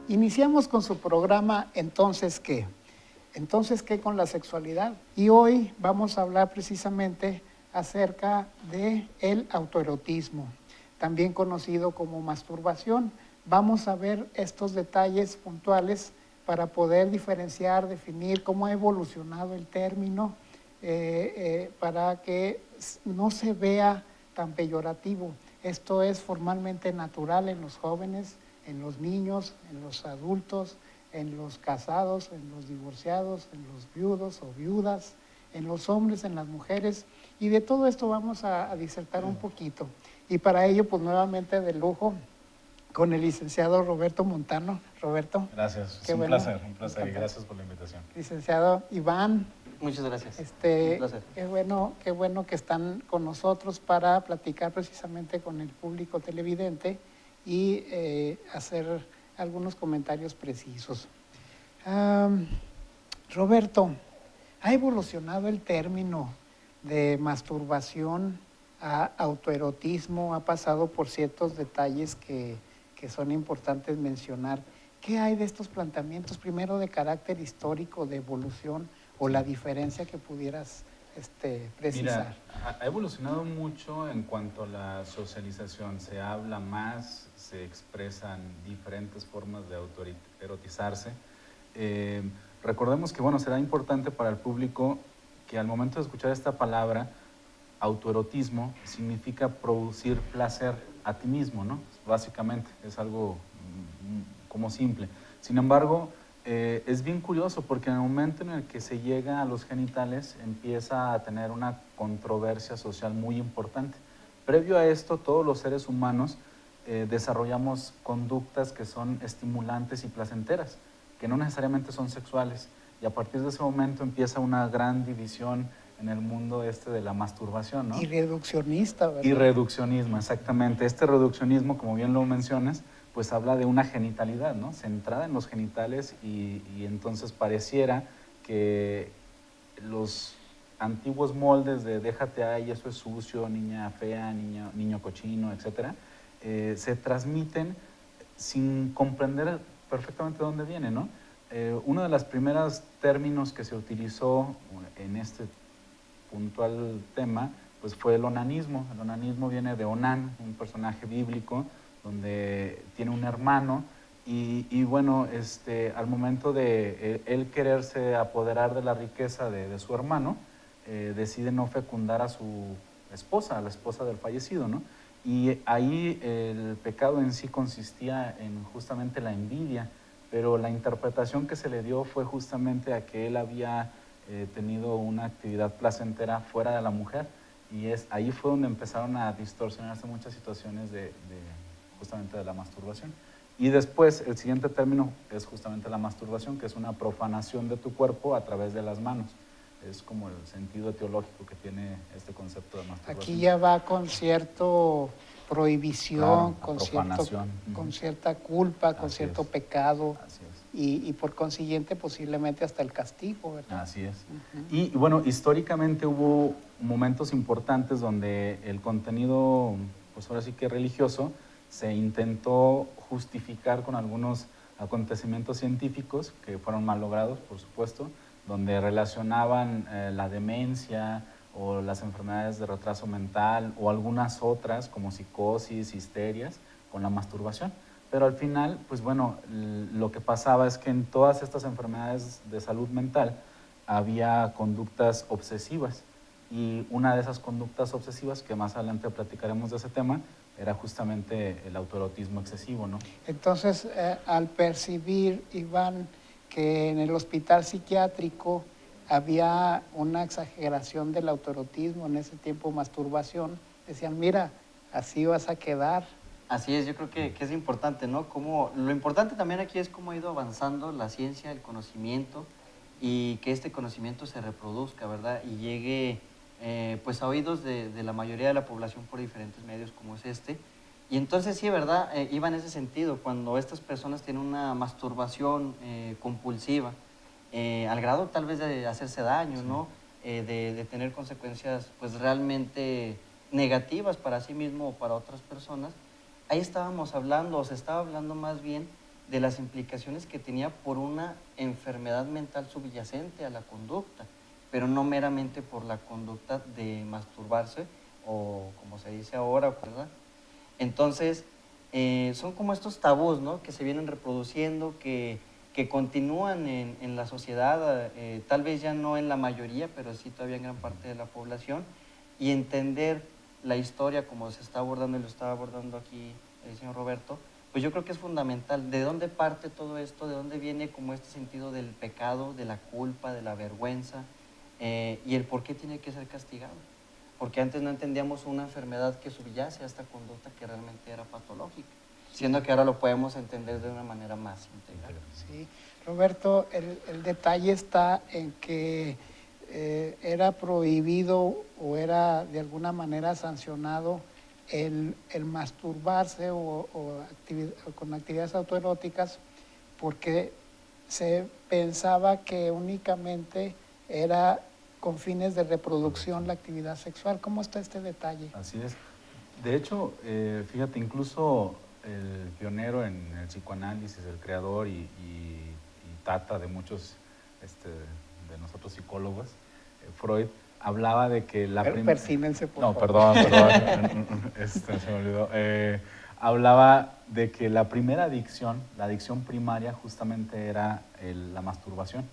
Iniciamos con su programa Entonces ¿qué? Entonces ¿qué con la sexualidad? Y hoy vamos a hablar precisamente acerca de el autoerotismo, también conocido como masturbación. Vamos a ver estos detalles puntuales para poder diferenciar, definir cómo ha evolucionado el término, para que no se vea tan peyorativo. Esto es formalmente natural en los jóvenes, en los niños, en los adultos, en los casados, en los divorciados, en los viudos o viudas, en los hombres, en las mujeres. Y de todo esto vamos a disertar un poquito. Y para ello, pues nuevamente de lujo, con el licenciado Roberto Montano. Roberto. Gracias, es un placer y gracias por la invitación. Licenciado Iván. Muchas gracias. Un placer. Qué bueno que están con nosotros para platicar precisamente con el público televidente y hacer algunos comentarios precisos. Roberto, ¿ha evolucionado el término de masturbación a autoerotismo? Ha pasado por ciertos detalles que son importantes mencionar. ¿Qué hay de estos planteamientos, primero de carácter histórico, de evolución, o la diferencia que pudieras precisar? Mira, ha evolucionado mucho en cuanto a la socialización. Se habla más, se expresan diferentes formas de autoerotizarse. Recordemos que, bueno, será importante para el público que al momento de escuchar esta palabra, autoerotismo, significa producir placer a ti mismo, ¿no? Básicamente, es algo como simple. Sin embargo, es bien curioso porque en el momento en el que se llega a los genitales empieza a tener una controversia social muy importante. Previo a esto, todos los seres humanos desarrollamos conductas que son estimulantes y placenteras, que no necesariamente son sexuales. Y a partir de ese momento empieza una gran división en el mundo de la masturbación, ¿no? Y reduccionista, ¿verdad? Y reduccionismo, exactamente. Este reduccionismo, como bien lo mencionas, pues habla de una genitalidad, ¿no? Centrada en los genitales y entonces pareciera que los antiguos moldes de déjate ahí, eso es sucio, niña fea, niño cochino, etcétera, se transmiten sin comprender perfectamente de dónde viene, ¿no? Uno de los primeros términos que se utilizó en este puntual tema, pues fue el onanismo. El onanismo viene de Onán, un personaje bíblico, donde tiene un hermano y bueno, al momento de él quererse apoderar de la riqueza de su hermano, decide no fecundar a su esposa, a la esposa del fallecido, ¿no? Y ahí el pecado en sí consistía en justamente la envidia, pero la interpretación que se le dio fue justamente a que él había tenido una actividad placentera fuera de la mujer, y ahí fue donde empezaron a distorsionarse muchas situaciones justamente de la masturbación. Y después el siguiente término es justamente la masturbación, que es una profanación de tu cuerpo a través de las manos. Es como el sentido teológico que tiene este concepto de masturbación. Aquí ya va con cierto prohibición, claro, con cierta culpa, con cierto pecado. Así es. Y por consiguiente posiblemente hasta el castigo, ¿verdad? Así es. Y bueno, históricamente hubo momentos importantes donde el contenido, pues ahora sí que religioso, se intentó justificar con algunos acontecimientos científicos que fueron mal logrados, por supuesto, donde relacionaban la demencia o las enfermedades de retraso mental o algunas otras como psicosis, histerias, con la masturbación. Pero al final, pues bueno, lo que pasaba es que en todas estas enfermedades de salud mental había conductas obsesivas, y una de esas conductas obsesivas, que más adelante platicaremos de ese tema, era justamente el autoerotismo excesivo, ¿no? Entonces, al percibir, Iván, que en el hospital psiquiátrico había una exageración del autoerotismo, en ese tiempo masturbación, decían, mira, así vas a quedar. Así es, yo creo que es importante, ¿no? Lo importante también aquí es cómo ha ido avanzando la ciencia, el conocimiento, y que este conocimiento se reproduzca, ¿verdad? Y llegue pues a oídos de la mayoría de la población por diferentes medios como es este. Y entonces sí, ¿verdad? Iba en ese sentido, cuando estas personas tienen una masturbación compulsiva, al grado tal vez de hacerse daño, ¿no? De tener consecuencias pues realmente negativas para sí mismo o para otras personas. Ahí estábamos hablando, o se estaba hablando más bien de las implicaciones que tenía por una enfermedad mental subyacente a la conducta, pero no meramente por la conducta de masturbarse o como se dice ahora, ¿verdad? Entonces, son como estos tabús, ¿no? Que se vienen reproduciendo, que continúan en la sociedad, tal vez ya no en la mayoría, pero sí todavía en gran parte de la población, y entender la historia como se está abordando y lo está abordando aquí el señor Roberto, pues yo creo que es fundamental. ¿De dónde parte todo esto? ¿De dónde viene como este sentido del pecado, de la culpa, de la vergüenza? Y el por qué tiene que ser castigado. Porque antes no entendíamos una enfermedad que subyace a esta conducta que realmente era patológica, siendo que ahora lo podemos entender de una manera más integral. Sí, Roberto, el detalle está en que era prohibido o era de alguna manera sancionado el masturbarse o con actividades autoeróticas porque se pensaba que únicamente era con fines de reproducción la actividad sexual. ¿Cómo está este detalle? Así es. De hecho, fíjate, incluso el pionero en el psicoanálisis, el creador y tata de muchos de nosotros psicólogos, Freud, hablaba de que la Persínense, por No, favor. perdón, se me olvidó. Hablaba de que la primera adicción, la adicción primaria, justamente era la masturbación.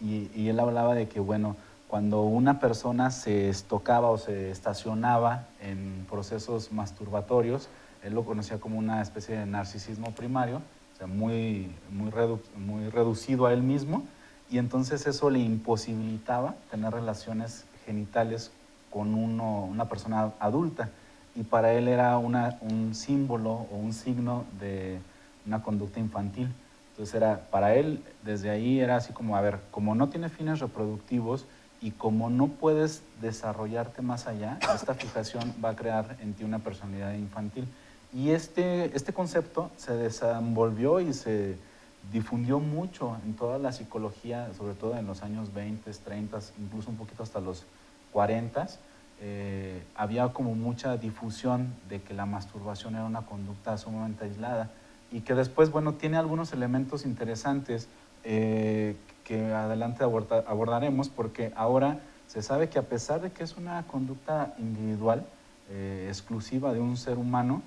Y él hablaba de que, bueno, cuando una persona se estocaba o se estacionaba en procesos masturbatorios, él lo conocía como una especie de narcisismo primario, o sea, muy reducido a él mismo, y entonces eso le imposibilitaba tener relaciones genitales con una persona adulta, y para él era un símbolo o un signo de una conducta infantil. Entonces para él, desde ahí era así como, a ver, como no tiene fines reproductivos y como no puedes desarrollarte más allá, esta fijación va a crear en ti una personalidad infantil. Y este concepto se desenvolvió y se difundió mucho en toda la psicología, sobre todo en los años 20, 30, incluso un poquito hasta los 40. Había como mucha difusión de que la masturbación era una conducta sumamente aislada y que después, bueno, tiene algunos elementos interesantes que adelante abordaremos, porque ahora se sabe que a pesar de que es una conducta individual, exclusiva de un ser humano,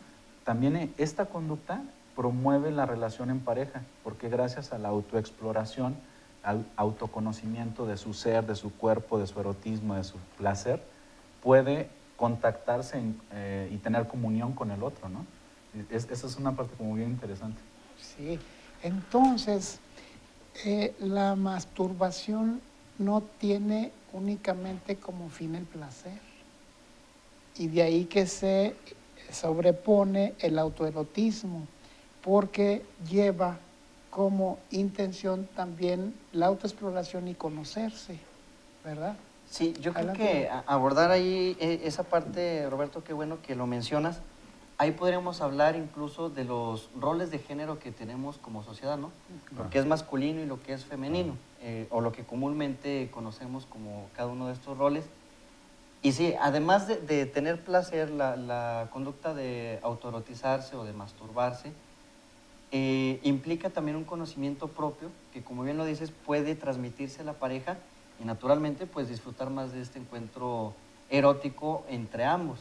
también esta conducta promueve la relación en pareja, porque gracias a la autoexploración, al autoconocimiento de su ser, de su cuerpo, de su erotismo, de su placer, puede contactarse y tener comunión con el otro, ¿no? Esa es una parte como bien interesante. Sí, entonces la masturbación no tiene únicamente como fin el placer, y de ahí que se sobrepone el autoerotismo, porque lleva como intención también la autoexploración y conocerse, ¿verdad? Sí, yo creo Adelante. que abordar ahí esa parte, Roberto, qué bueno que lo mencionas. Ahí podríamos hablar incluso de los roles de género que tenemos como sociedad, ¿no? Lo que es masculino y lo que es femenino, o lo que comúnmente conocemos como cada uno de estos roles. Y sí, además de tener placer, la conducta de autoerotizarse o de masturbarse, implica también un conocimiento propio que, como bien lo dices, puede transmitirse a la pareja y naturalmente pues disfrutar más de este encuentro erótico entre ambos.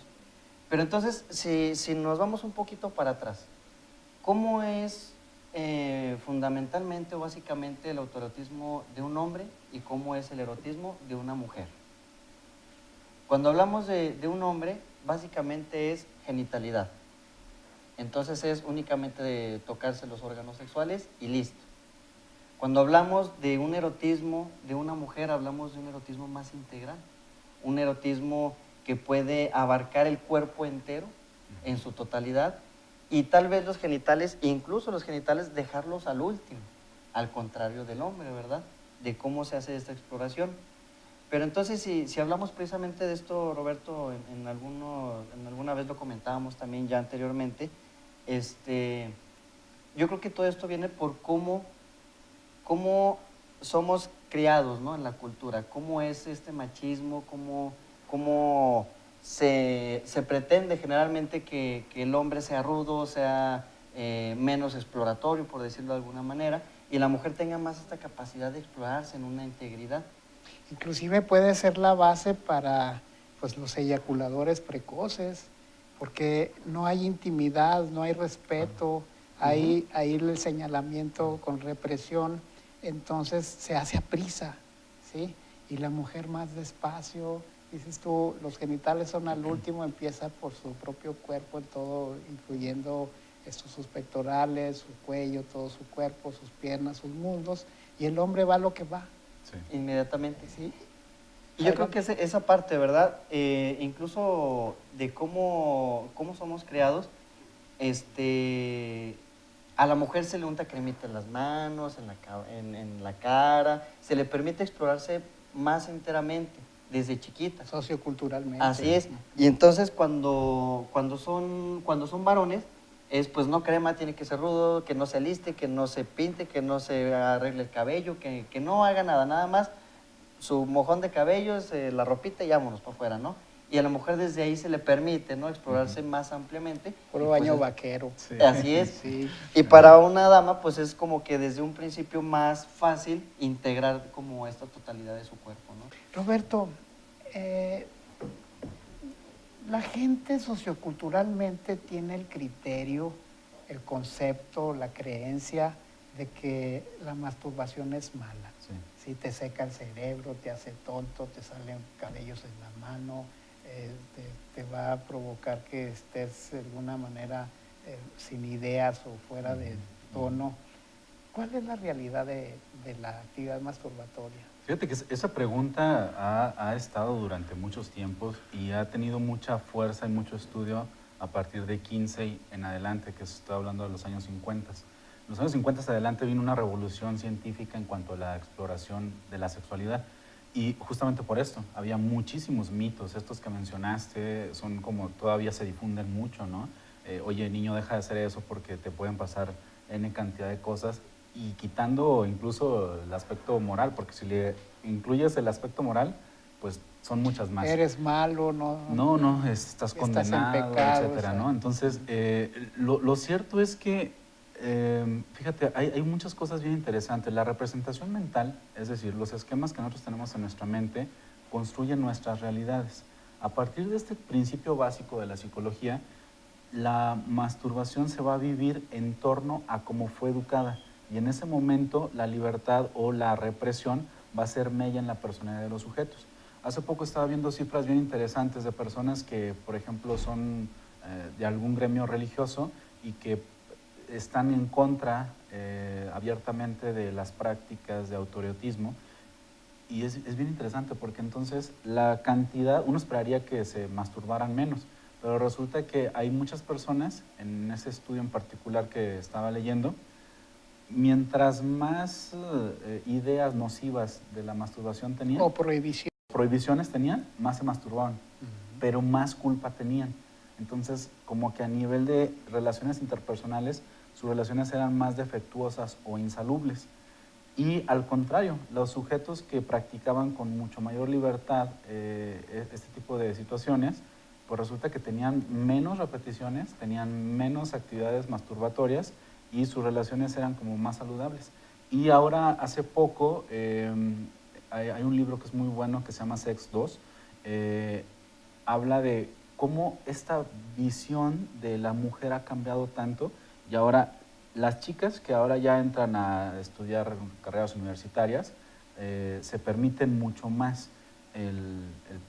Pero entonces, si nos vamos un poquito para atrás, ¿cómo es fundamentalmente o básicamente el autoerotismo de un hombre y cómo es el erotismo de una mujer? Cuando hablamos de un hombre, básicamente es genitalidad. Entonces es únicamente de tocarse los órganos sexuales y listo. Cuando hablamos de un erotismo de una mujer, hablamos de un erotismo más integral. Un erotismo que puede abarcar el cuerpo entero en su totalidad y tal vez los genitales, incluso los genitales, dejarlos al último, al contrario del hombre, ¿verdad? De cómo se hace esta exploración. Pero entonces, si hablamos precisamente de esto, Roberto, en alguna vez lo comentábamos también ya anteriormente, yo creo que todo esto viene por cómo somos criados, ¿no? En la cultura, cómo es este machismo, cómo se pretende generalmente que el hombre sea rudo, sea menos exploratorio, por decirlo de alguna manera, y la mujer tenga más esta capacidad de explorarse en una integridad. Inclusive puede ser la base para pues, los eyaculadores precoces, porque no hay intimidad, no hay respeto, hay el señalamiento con represión, entonces se hace a prisa, ¿sí? Y la mujer más despacio, dices tú, los genitales son al último, empieza por su propio cuerpo, en todo, incluyendo sus pectorales, su cuello, todo su cuerpo, sus piernas, sus muslos, y el hombre va a lo que va. Sí. Inmediatamente. Sí. Y yo creo que esa parte, ¿verdad? Incluso de cómo somos creados, a la mujer se le unta cremita en las manos, en la cara, se le permite explorarse más enteramente desde chiquita. Socioculturalmente. Así es. Y entonces cuando son varones, pues no crema, tiene que ser rudo, que no se aliste, que no se pinte, que no se arregle el cabello, que no haga nada más su mojón de cabellos, la ropita y vámonos para afuera, ¿no? Y a la mujer desde ahí se le permite, ¿no? Explorarse más ampliamente. Puro baño vaquero. Sí. Así es. Sí. Y para una dama, pues es como que desde un principio más fácil integrar como esta totalidad de su cuerpo, ¿no? Roberto, la gente socioculturalmente tiene el criterio, el concepto, la creencia de que la masturbación es mala. Sí. Sí, te seca el cerebro, te hace tonto, te salen cabellos en la mano, te va a provocar que estés de alguna manera sin ideas o fuera de tono. ¿Cuál es la realidad de la actividad masturbatoria? Fíjate que esa pregunta ha estado durante muchos tiempos y ha tenido mucha fuerza y mucho estudio a partir de 15 y en adelante, que estoy hablando de los años 50. En los años 50 adelante vino una revolución científica en cuanto a la exploración de la sexualidad. Y justamente por esto, había muchísimos mitos. Estos que mencionaste son como todavía se difunden mucho, ¿no? Oye, niño, deja de hacer eso porque te pueden pasar N cantidad de cosas. Y quitando incluso el aspecto moral, porque si le incluyes el aspecto moral, pues son muchas más. Eres malo, Estás condenado, en pecado, etcétera, ¿no? Entonces, lo cierto es que fíjate, hay muchas cosas bien interesantes. La representación mental, es decir, los esquemas que nosotros tenemos en nuestra mente, construyen nuestras realidades. A partir de este principio básico de la psicología, la masturbación se va a vivir en torno a cómo fue educada. Y en ese momento la libertad o la represión va a ser mella en la personalidad de los sujetos. Hace poco estaba viendo cifras bien interesantes de personas que, por ejemplo, son de algún gremio religioso y que están en contra abiertamente de las prácticas de autoerotismo. Y es bien interesante porque entonces la cantidad, uno esperaría que se masturbaran menos, pero resulta que hay muchas personas, en ese estudio en particular que estaba leyendo, mientras más ideas nocivas de la masturbación tenían, o prohibiciones tenían, más se masturbaban, pero más culpa tenían. Entonces, como que a nivel de relaciones interpersonales, sus relaciones eran más defectuosas o insalubles. Y al contrario, los sujetos que practicaban con mucho mayor libertad este tipo de situaciones, pues resulta que tenían menos repeticiones, tenían menos actividades masturbatorias y sus relaciones eran como más saludables. Y ahora, hace poco, hay un libro que es muy bueno que se llama Sex 2, habla de cómo esta visión de la mujer ha cambiado tanto y ahora las chicas que ahora ya entran a estudiar carreras universitarias se permiten mucho más el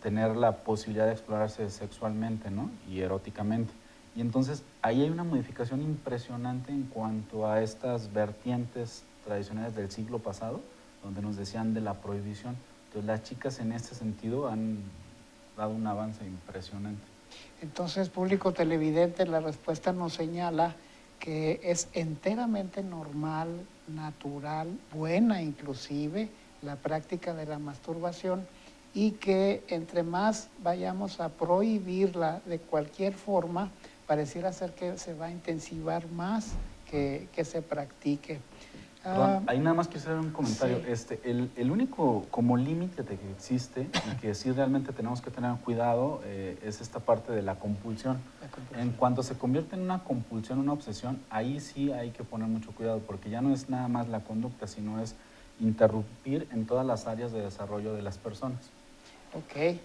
tener la posibilidad de explorarse sexualmente, ¿no? Y eróticamente. Y entonces ahí hay una modificación impresionante en cuanto a estas vertientes tradicionales del siglo pasado, donde nos decían de la prohibición. Entonces las chicas en este sentido han dado un avance impresionante. Entonces, público televidente, la respuesta nos señala que es enteramente normal, natural, buena inclusive, la práctica de la masturbación y que entre más vayamos a prohibirla de cualquier forma, pareciera ser que se va a intensivar más que se practique. Ah, Perdón, ahí nada más quiero hacer un comentario. sí. El único como límite de que existe y que sí realmente tenemos que tener cuidado es esta parte de la compulsión. La compulsión. En cuanto se convierte en una compulsión, una obsesión, ahí sí hay que poner mucho cuidado porque ya no es nada más la conducta, sino es interrumpir en todas las áreas de desarrollo de las personas. Ok,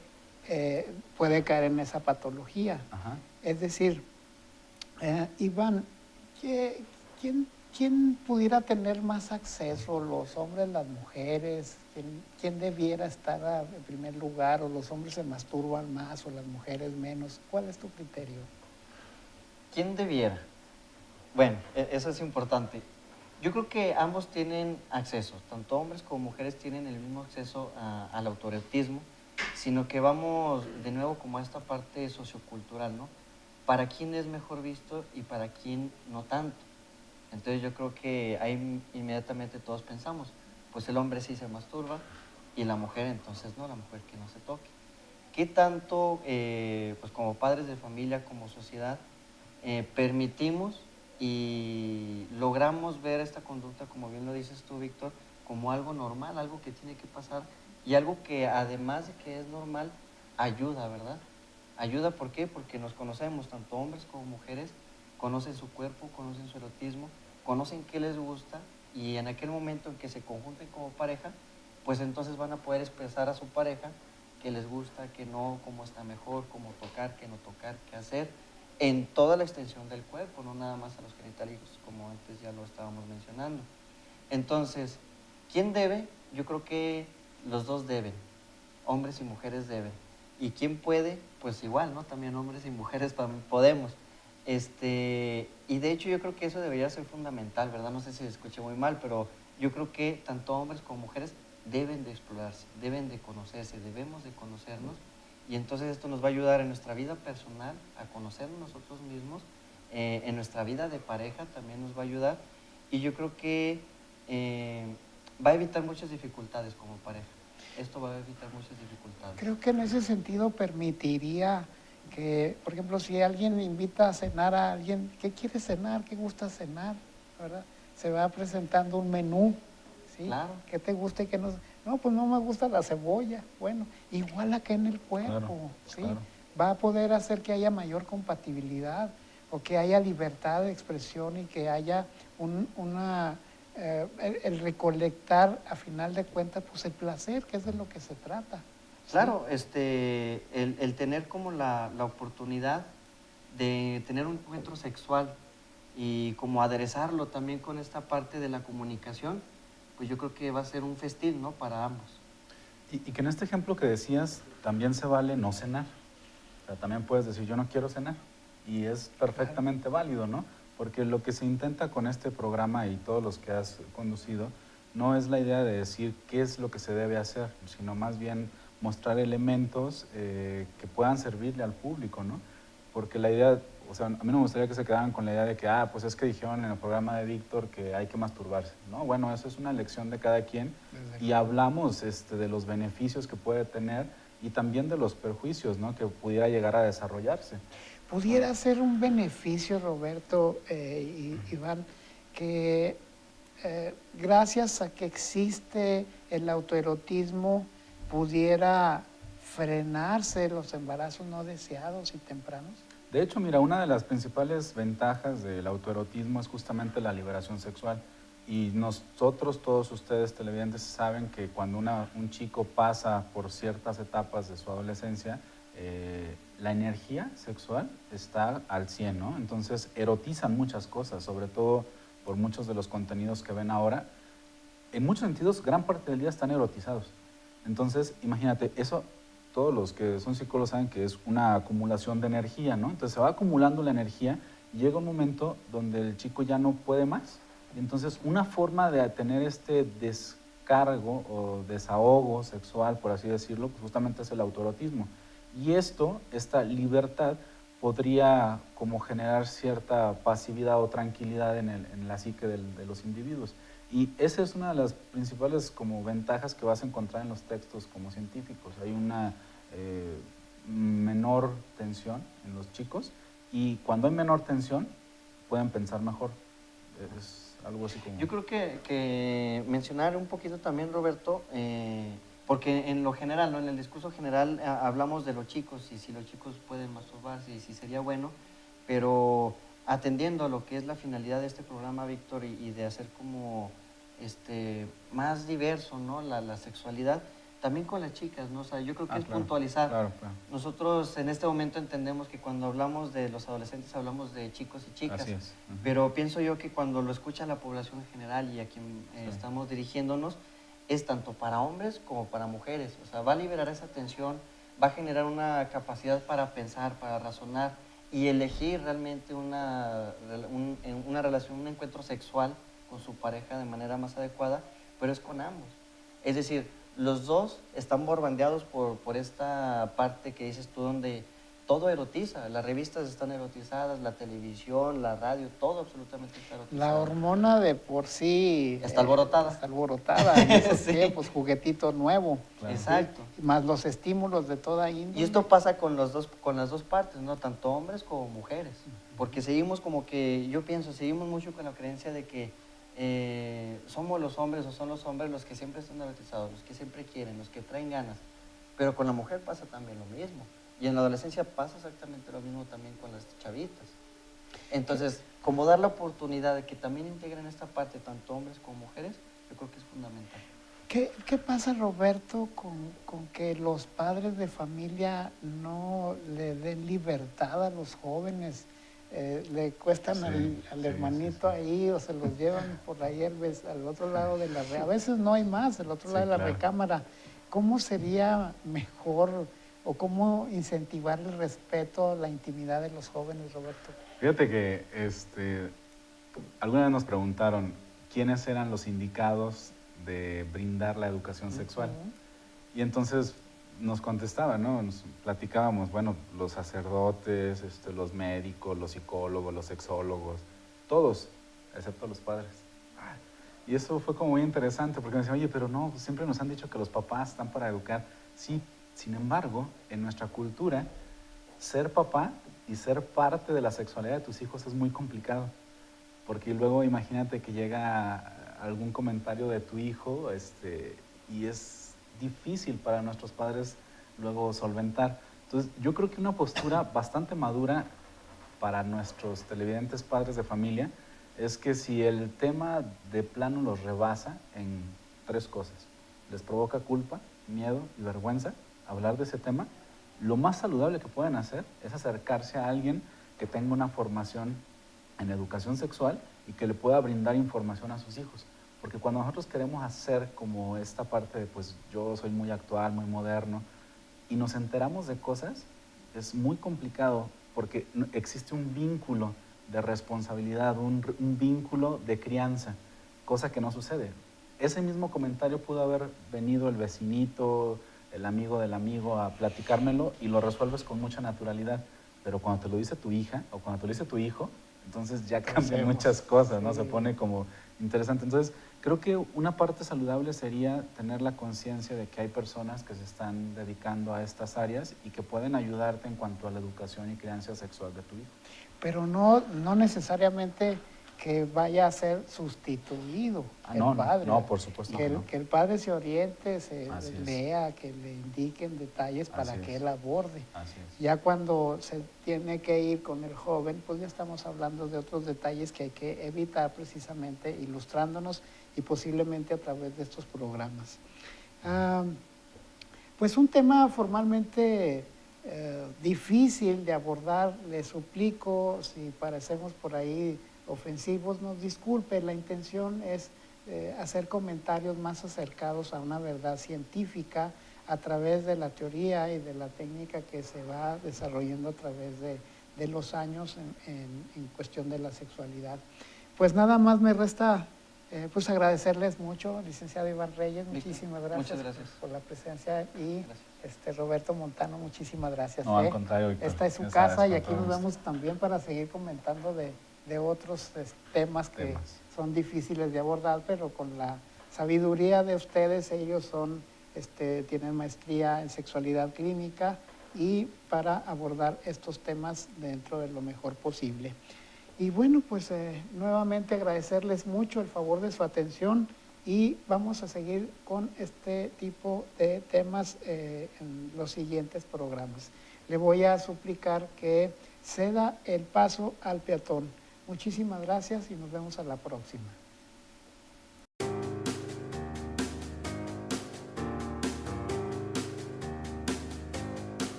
puede caer en esa patología. Ajá. Es decir, Iván, ¿quién pudiera tener más acceso? ¿Los hombres, las mujeres? ¿Quién debiera estar en primer lugar? ¿O los hombres se masturban más o las mujeres menos? ¿Cuál es tu criterio? ¿Quién debiera? Bueno, eso es importante. Yo creo que ambos tienen acceso, tanto hombres como mujeres tienen el mismo acceso al autoerotismo, sino que vamos de nuevo como a esta parte sociocultural, ¿no? Para quién es mejor visto y para quién no tanto. Entonces yo creo que ahí inmediatamente todos pensamos, pues el hombre sí se masturba y la mujer entonces no, la mujer que no se toque. ¿Qué tanto, pues como padres de familia, como sociedad, permitimos y logramos ver esta conducta, como bien lo dices tú, Víctor, como algo normal, algo que tiene que pasar y algo que además de que es normal, ayuda, ¿verdad? Ayuda, ¿por qué? Porque nos conocemos, tanto hombres como mujeres, conocen su cuerpo, conocen su erotismo, conocen qué les gusta y en aquel momento en que se conjunten como pareja, pues entonces van a poder expresar a su pareja qué les gusta, qué no, cómo está mejor, cómo tocar, qué no tocar, qué hacer, en toda la extensión del cuerpo, no nada más a los genitales, como antes ya lo estábamos mencionando. Entonces, ¿quién debe? Yo creo que los dos deben, hombres y mujeres deben. ¿Y quién puede? Pues igual, ¿no? También hombres y mujeres también podemos. Y de hecho yo creo que eso debería ser fundamental, ¿verdad? No sé si se escuche muy mal, pero yo creo que tanto hombres como mujeres deben de explorarse, deben de conocerse, debemos de conocernos. Y entonces esto nos va a ayudar en nuestra vida personal a conocernos nosotros mismos, en nuestra vida de pareja también nos va a ayudar. Y yo creo que eh, va a evitar muchas dificultades como pareja. Esto va a evitar muchas dificultades. Creo que en ese sentido permitiría que, por ejemplo, si alguien invita a cenar a alguien, ¿qué quiere cenar? ¿Qué gusta cenar? ¿Verdad? Se va presentando un menú, ¿sí? Claro. ¿Qué te gusta y qué no? No, pues no me gusta la cebolla. Bueno, igual acá en el Claro, cuerpo, ¿sí? claro. Va a poder hacer que haya mayor compatibilidad o que haya libertad de expresión y que haya una el recolectar a final de cuentas pues el placer, que es de lo que se trata. ¿Sí? Claro, el tener como la oportunidad de tener un encuentro sexual y como aderezarlo también con esta parte de la comunicación, pues yo creo que va a ser un festín, ¿no? Para ambos. Y que en este ejemplo que decías, también se vale no cenar. O sea, también puedes decir, yo no quiero cenar. Y es perfectamente válido, ¿no? Porque lo que se intenta con este programa y todos los que has conducido, no es la idea de decir qué es lo que se debe hacer, sino más bien mostrar elementos que puedan servirle al público, ¿no? Porque la idea, o sea, a mí no me gustaría que se quedaran con la idea de que, pues es que dijeron en el programa de Víctor que hay que masturbarse, ¿no? Bueno, eso es una elección de cada quien y hablamos de los beneficios que puede tener y también de los perjuicios, ¿no? Que pudiera llegar a desarrollarse. Pudiera ser un beneficio, Roberto y Iván, que gracias a que existe el autoerotismo pudiera frenarse los embarazos no deseados y tempranos. De hecho, mira, una de las principales ventajas del autoerotismo es justamente la liberación sexual. Y nosotros, todos ustedes televidentes, saben que cuando un chico pasa por ciertas etapas de su adolescencia, la energía sexual está al 100, ¿no? Entonces, erotizan muchas cosas, sobre todo por muchos de los contenidos que ven ahora. En muchos sentidos, gran parte del día están erotizados. Entonces, imagínate, eso todos los que son psicólogos saben que es una acumulación de energía, ¿no? Entonces se va acumulando la energía y llega un momento donde el chico ya no puede más. Entonces, una forma de tener este descargo o desahogo sexual, por así decirlo, pues justamente es el autoerotismo. Y esta libertad, podría como generar cierta pasividad o tranquilidad en la psique de los individuos. Y esa es una de las principales como ventajas que vas a encontrar en los textos como científicos. Hay una menor tensión en los chicos y cuando hay menor tensión pueden pensar mejor. Es algo así como... Yo creo que mencionar un poquito también, Roberto, porque en lo general, ¿no? En el discurso general hablamos de los chicos y si los chicos pueden masturbarse y si sería bueno, pero atendiendo a lo que es la finalidad de este programa, Víctor, y de hacer como más diverso, ¿no? La sexualidad, también con las chicas, ¿no? O sea, yo creo que es claro, puntualizar. claro, claro. Nosotros en este momento entendemos que cuando hablamos de los adolescentes hablamos de chicos y chicas, Así es. pero pienso yo que cuando lo escucha la población en general y a quien estamos dirigiéndonos, es tanto para hombres como para mujeres. O sea, va a liberar esa tensión, va a generar una capacidad para pensar, para razonar y elegir realmente una relación, un encuentro sexual con su pareja de manera más adecuada, pero es con ambos. Es decir, los dos están borbandeados por esta parte que dices tú, donde todo erotiza. Las revistas están erotizadas, la televisión, la radio, todo absolutamente está erotizado. La hormona de por sí... Está alborotada. Está alborotada en esos Sí. tiempos, juguetito nuevo. Claro. Exacto. ¿Sí? Más los estímulos de toda índole. Y esto pasa con las dos partes, ¿no? Tanto hombres como mujeres. Porque seguimos como que, yo pienso, seguimos mucho con la creencia de que somos los hombres o son los hombres los que siempre están erotizados, los que siempre quieren, los que traen ganas. Pero con la mujer pasa también lo mismo. Y en la adolescencia pasa exactamente lo mismo también con las chavitas. Entonces, como dar la oportunidad de que también integren esta parte, tanto hombres como mujeres, yo creo que es fundamental. ¿Qué pasa, Roberto, con que los padres de familia no le den libertad a los jóvenes? Le cuestan al hermanito ahí o se los llevan por ahí al otro lado de la recámara. A veces no hay más, al otro lado de la recámara. ¿Cómo sería mejor o cómo incentivar el respeto a la intimidad de los jóvenes, Roberto? Fíjate que alguna vez nos preguntaron quiénes eran los indicados de brindar la educación sexual. Y entonces nos contestaban, ¿no? Nos platicábamos, bueno, los sacerdotes, los médicos, los psicólogos, los sexólogos, todos, excepto los padres. Y eso fue como muy interesante porque me decían, oye, pero no, siempre nos han dicho que los papás están para educar. Sí, sin embargo, en nuestra cultura, ser papá y ser parte de la sexualidad de tus hijos es muy complicado. Porque luego imagínate que llega algún comentario de tu hijo y es difícil para nuestros padres luego solventar. Entonces, yo creo que una postura bastante madura para nuestros televidentes padres de familia es que si el tema de plano los rebasa en 3 cosas, les provoca culpa, miedo y vergüenza, hablar de ese tema, lo más saludable que pueden hacer es acercarse a alguien que tenga una formación en educación sexual y que le pueda brindar información a sus hijos. Porque cuando nosotros queremos hacer como esta parte de, pues yo soy muy actual, muy moderno, y nos enteramos de cosas, es muy complicado porque existe un vínculo de responsabilidad, un vínculo de crianza, cosa que no sucede. Ese mismo comentario pudo haber venido el vecinito, el amigo del amigo a platicármelo y lo resuelves con mucha naturalidad. Pero cuando te lo dice tu hija o cuando te lo dice tu hijo, entonces ya cambian muchas cosas, ¿no? Se pone como interesante. Entonces, creo que una parte saludable sería tener la conciencia de que hay personas que se están dedicando a estas áreas y que pueden ayudarte en cuanto a la educación y crianza sexual de tu hijo. Pero no necesariamente que vaya a ser sustituido el padre. No, por supuesto que no. Que el padre se oriente, se Así es. lea, que le indiquen detalles para Así que es. él aborde. Así es. Ya cuando se tiene que ir con el joven, pues ya estamos hablando de otros detalles que hay que evitar precisamente ilustrándonos y posiblemente a través de estos programas. Pues un tema formalmente difícil de abordar, le suplico, si parecemos por ahí ofensivos, nos disculpe, la intención es hacer comentarios más acercados a una verdad científica a través de la teoría y de la técnica que se va desarrollando a través de los años en cuestión de la sexualidad. Pues nada más me resta pues agradecerles mucho, licenciado Iván Reyes, muchísimas gracias, Muchas gracias por la presencia y Roberto Montano, muchísimas gracias. No, al contrario, Víctor. Esta es su Ya casa sabes, y con aquí todo nos gusto. vemos también para seguir comentando de otros temas que son difíciles de abordar, pero con la sabiduría de ustedes, ellos tienen maestría en sexualidad clínica y para abordar estos temas dentro de lo mejor posible. Y bueno, pues nuevamente agradecerles mucho el favor de su atención y vamos a seguir con este tipo de temas en los siguientes programas. Le voy a suplicar que ceda el paso al peatón. Muchísimas gracias y nos vemos a la próxima.